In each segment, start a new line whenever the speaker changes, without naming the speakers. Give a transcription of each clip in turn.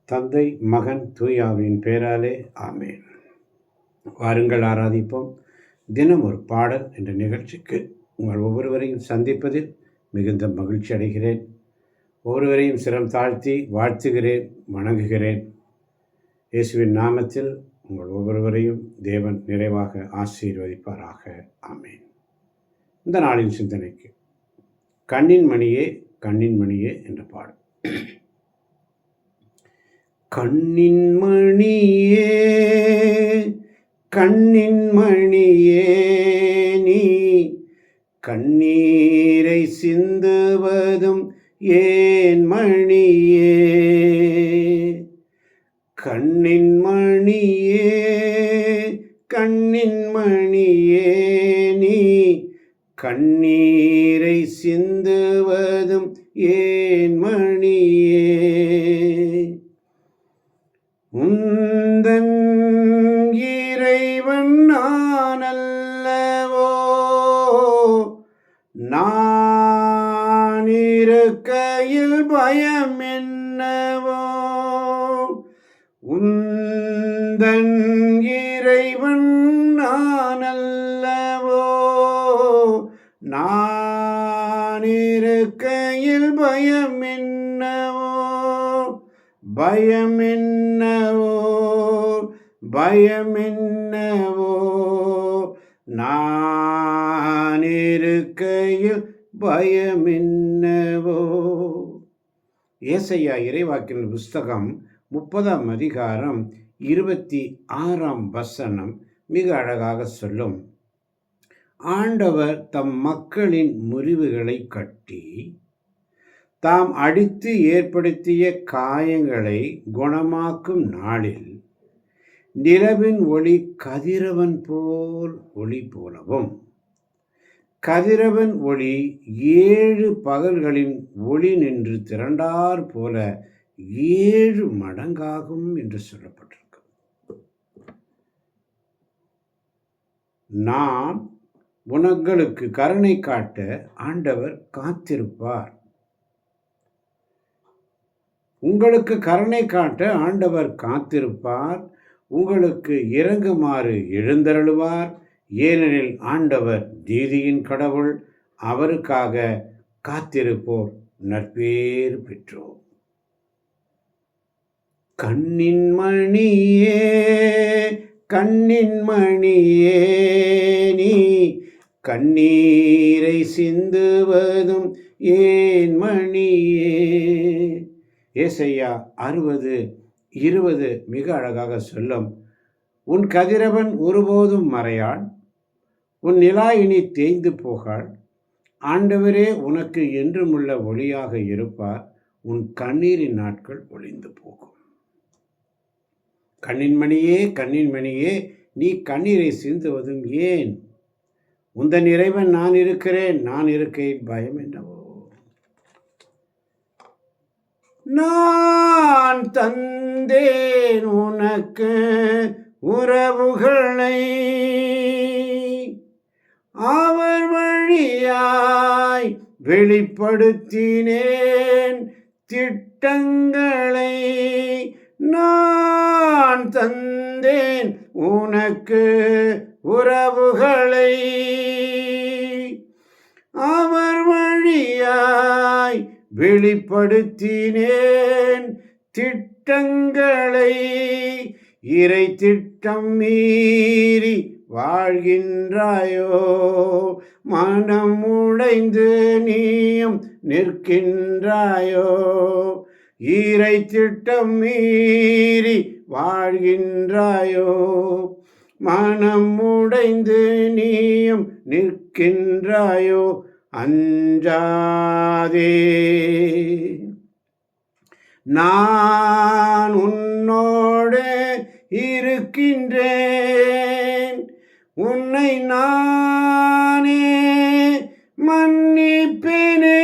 தந்தை, மகன், தூயாவின் பேராலே ஆமேன். வாருங்கள் ஆராதிப்போம். தினம் ஒரு பாடல் என்ற நிகழ்ச்சிக்கு உங்கள் ஒவ்வொருவரையும் சந்திப்பதில் மிகுந்த மகிழ்ச்சி அடைகிறேன். ஒவ்வொருவரையும் சிரம் தாழ்த்தி வாழ்த்துகிறேன், வணங்குகிறேன். இயேசுவின் நாமத்தில் உங்கள் ஒவ்வொருவரையும் தேவன் நிறைவாக ஆசீர்வதிப்பாராக. ஆமேன். இந்த நாளின் சிந்தனைக்கு கண்ணின் மணியே கண்ணின் மணியே என்ற பாடல். கண்ணின் மணியே கண்ணின் மணியே, நீ கண்ணீரை சிந்துவதும் ஏன் மணியே? கண்ணின் மணியே கண்ணின் மணியே, நீ கண்ணீரை சிந்துவதும் ஏன் மணியே? உந்தன் இறைவன் நான் அல்லவோ, நான் இருக்கையில் பயம் என்னவோ? உந்தன் இறைவன் நான் அல்லவோ, நான் இருக்கையில் பயம் என்னவோ? பயம் என்னவோ பயம் என்னவோ, நான் இருக்கையில் பயம் என்னவோ? ஏசாயா இறைவாக்கின் புஸ்தகம் 30ஆம் அதிகாரம் 26ஆம் வசனம் மிக அழகாக சொல்லும். ஆண்டவர் தம் மக்களின் முறிவுகளை கட்டி தாம் அடித்து ஏற்படுத்திய காயங்களை குணமாக்கும் நாளில் நிலவின் ஒளி கதிரவன் போல் ஒளி போலவும், கதிரவன் ஒளி 7 பகல்களின் ஒளி நின்று திரண்டார் போல 7 மடங்காகும் என்று சொல்லப்பட்டிருக்கு. நான் உங்களுக்கு கருணை காட்ட ஆண்டவர் காத்திருப்பார். உங்களுக்கு கருணை காட்ட ஆண்டவர் காத்திருப்பார், உங்களுக்கு இரங்குமாறு எழுந்தருளுவார். ஏனெனில் ஆண்டவர் நீதியின் கடவுள், அவருக்காக காத்திருப்போர் நற்பேறு பெற்றோர். கண்ணின் மணியே கண்ணின் மணியே, நீ கண்ணீரை சிந்துவதும் ஏன் மணியே? ஏசாயா 60:20 மிக அழகாக சொல்லும். உன் கதிரவன் ஒருபோதும் மறையாள், உன் நிலா இனி தேய்ந்து போகாள். ஆண்டவரே உனக்கு என்றுமுள்ள ஒளியாக இருப்பார், உன் கண்ணீரின் நாட்கள் ஒளிந்து போகும். கண்ணின் மணியே கண்ணின் மணியே, நீ கண்ணீரை சிந்துவதும் ஏன்? உந்தன் இறைவன் நான் இருக்கிறேன், நான் இருக்கையில் பயம் என்னவோ? நான் தந்தேன் உனக்கு உறவுகளை, அவர் வழியாய் வெளிப்படுத்தினேன் திட்டங்களை. நான் தந்தேன் உனக்கு உறவுகளை, அவர் வழியாய் வெளிப்படுத்தினேன் திட்டங்களை. இறை திட்டம் மீறி வாழ்கின்றாயோ? மனம் உடைந்து நீயும் நிற்கின்றாயோ? இறை திட்டம் மீறி வாழ்கின்றாயோ? மனம் உடைந்து நீயும் நிற்கின்றாயோ? அஞ்சாதே, நான் உன்னோடு இருக்கின்றேன். உன்னை நானே மன்னிப்பேனே.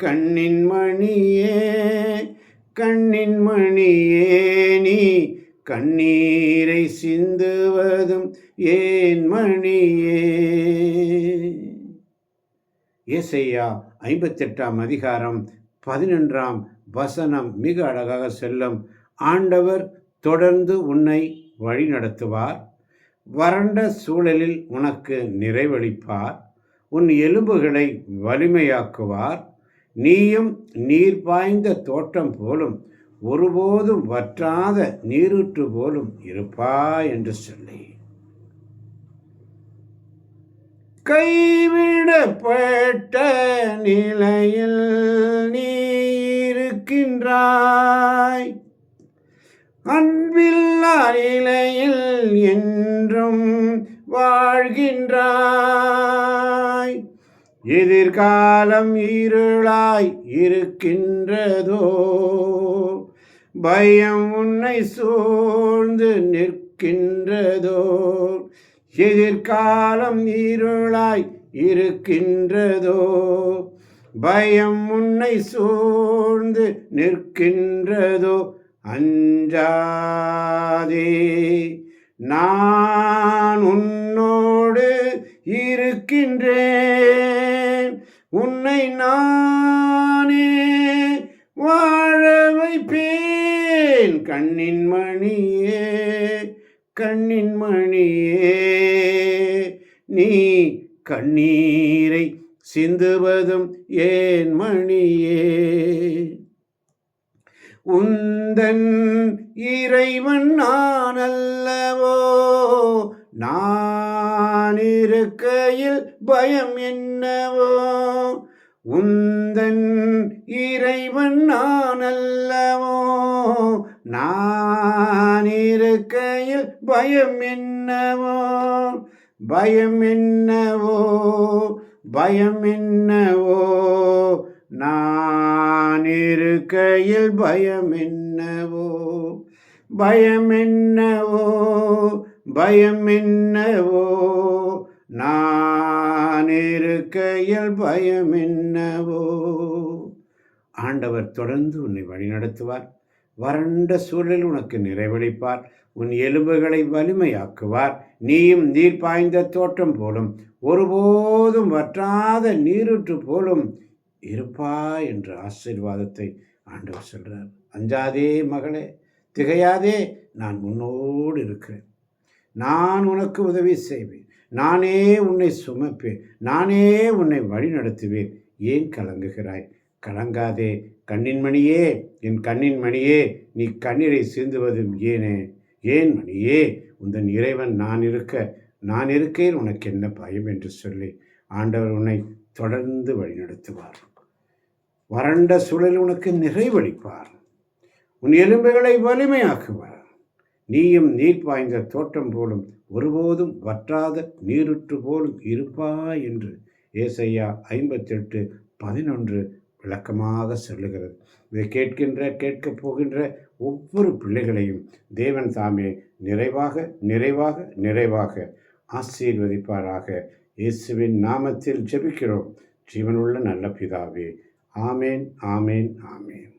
கண்ணின் மணியே கண்ணின் மணியே, நீ கண்ணீரை சிந்துவதும் ஏன் மணியே? ஏசாயா 58ஆம் அதிகாரம் 11ஆம் வசனம் மிக அழகாக செல்லும். ஆண்டவர் தொடர்ந்து உன்னை வழி நடத்துவார். வறண்ட சூழலில் உனக்கு நிறைவளிப்பார். உன் எலும்புகளை வலிமையாக்குவார். நீயும் நீர் பாய்ந்த தோட்டம் போலும் ஒருபோதும் வற்றாத நீரூற்று போலும் இருப்பாய் என்று சொல்லி, கைவிடப்பட்ட நிலையில் நீ இருக்கின்றாய், அன்பில்லா நிலையில் என்றும் வாழ்கின்றாய். எதிர்காலம் இருளாய் இருக்கின்றதோ, பயம் உன்னை சூழ்ந்து நிற்கின்றதோ. எதிர்காலம் இருளாய் இருக்கின்றதோ, பயம் உன்னை சூழ்ந்து நிற்கின்றதோ. அஞ்சாதே, நான் உன்னோடு இருக்கின்றேன். உன்னை நானே வாழ வைப்பேன். கண்ணின் மணியே, கண்ணின் மணியே, நீ கண்ணீரை சிந்துவதும் ஏன் மணியே? உந்தன் இறைவன் நான் அல்லவோ, நான் இருக்கையில் பயம் என்னவோ. உந்தன் இறைவன் நான் அல்லவோ, நான் இருக்கையில் பயம் என்னவோ. பயம் என்னவோ, பயம் என்னவோ, நான் இருக்கையில் பயம் என்னவோ. பயம் என்னவோ, பயம் என்னவோ, நான் இருக்கையில் பயம் என்னவோ. ஆண்டவர் தொடர்ந்து உன்னை வழிநடத்துவார். வறண்ட சூழலில் உனக்கு நிறைவளிப்பார். உன் எலும்புகளை வலிமையாக்குவார். நீயும் நீர் பாய்ந்த தோட்டம் போலும் ஒருபோதும் வற்றாத நீரூற்று போலும் இருப்பாய் என்ற ஆசீர்வாதத்தை ஆண்டவர் சொல்றார். அஞ்சாதே மகளே, திகையாதே, நான் உன்னோடு இருக்கிறேன். நான் உனக்கு உதவி செய்வேன். நானே உன்னை சுமப்பேன். நானே உன்னை வழி நடத்துவேன். ஏன் கலங்குகிறாய்? கலங்காதே. கண்ணின் மணியே, என் கண்ணின் மணியே, நீ கண்ணீரை சிந்துவதும் ஏனே? ஏன் மணியே? உந்தன் இறைவன் நான் இருக்கையில் உனக்கு என்ன பயம் என்று சொல்லி ஆண்டவர் உன்னை தொடர்ந்து வழிநடத்துவார். வறண்ட சூழலில் உனக்கு நிறைவளிப்பார். உன் எலும்புகளை வலிமையாக்குவார். நீயும் நீர் பாய்ந்த தோட்டம் போலும் ஒருபோதும் வற்றாத நீருற்று போலும் இருப்பாய் என்று ஏசாயா 58:11 விளக்கமாக சொல்லுகிறது. இதை கேட்கப் போகின்ற ஒவ்வொரு பிள்ளைகளையும் தேவன் தாமே நிறைவாக நிறைவாக நிறைவாக ஆசீர்வதிப்பாராக. இயேசுவின் நாமத்தில் ஜெபிக்கிறோம் ஜீவனுள்ள நல்ல பிதாவே. ஆமேன், ஆமேன், ஆமேன்.